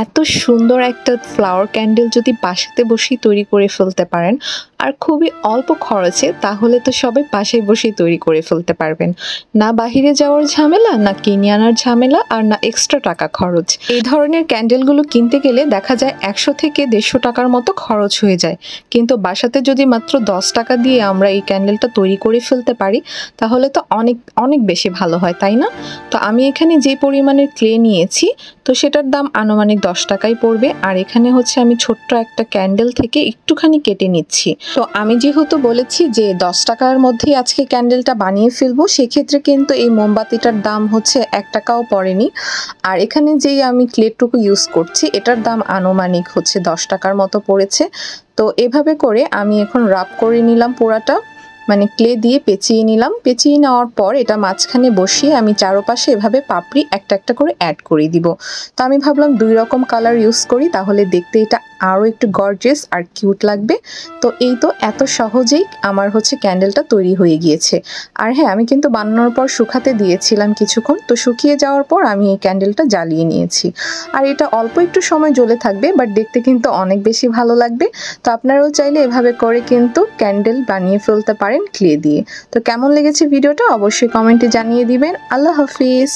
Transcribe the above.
এত সুন্দর একটা ফ্লাওয়ার ক্যান্ডেল যদি বাসাতে বসেই তৈরি করে ফেলতে পারেন আর খুবই অল্প খরচে, তাহলে তো সবাই বাসায় বসেই তৈরি করে ফেলতে পারবেন। না বাহিরে যাওয়ার ঝামেলা, না কিনে আনার ঝামেলা, আর না এক্সট্রা টাকা খরচ। এই ধরনের ক্যান্ডেলগুলো কিনতে গেলে দেখা যায় 100 থেকে 150 টাকার মতো খরচ হয়ে যায়, কিন্তু বাসাতে যদি মাত্র 10 টাকা দিয়ে আমরা এই ক্যান্ডেলটা তৈরি করে ফেলতে পারি তাহলে তো অনেক অনেক বেশি ভালো হয়, তাই না? তো আমি এখানে যে পরিমাণের ক্লে নিয়েছি, তো সেটার দাম আনুমানিক 10 টাকাই পড়বে। আর এখানে হচ্ছে আমি ছোট্ট একটা ক্যান্ডেল থেকে একটুখানি কেটে নিচ্ছি। তো আমি যেহেতু বলেছি যে 10 টাকার মধ্যেই আজকে ক্যান্ডেলটা বানিয়ে ফেলবো, সেক্ষেত্রে কিন্তু এই মোমবাতিটার দাম হচ্ছে 1 টাকাও পড়েনি। আর এখানে যেই আমি ক্লেটুকু ইউজ করছি, এটার দাম আনুমানিক হচ্ছে 10 টাকার মতো পড়েছে। তো এভাবে করে আমি এখন রাব করে নিলাম পুরাটা, মানে ক্লে দিয়ে পেঁচিয়ে নিলাম। পেঁচিয়ে নেওয়ার পর এটা মাঝখানে বসিয়ে আমি চারপাশে এভাবে পাপড়ি একটা একটা করে অ্যাড করে দিব। তো আমি ভাবলাম 2 রকম কালার ইউজ করি, তাহলে দেখতে এটা আরও একটু গর্জিয়াস আর কিউট লাগবে। তো এই তো এত সহজেই আমার হচ্ছে ক্যান্ডেলটা তৈরি হয়ে গিয়েছে। আর হ্যাঁ, আমি কিন্তু বানানোর পর শুকাতে দিয়েছিলাম কিছুক্ষণ, তো শুকিয়ে যাওয়ার পর আমি এই ক্যান্ডেলটা জ্বালিয়ে নিয়েছি। আর এটা অল্প একটু সময় জ্বলে থাকবে, বাট দেখতে কিন্তু অনেক বেশি ভালো লাগবে। তো আপনারাও চাইলে এভাবে করে কিন্তু ক্যান্ডেল বানিয়ে ফেলতে পারেন ক্লে দিয়ে। তো কেমন লেগেছে ভিডিওটা অবশ্যই কমেন্টে জানিয়ে দিবেন। আল্লাহ হাফিজ।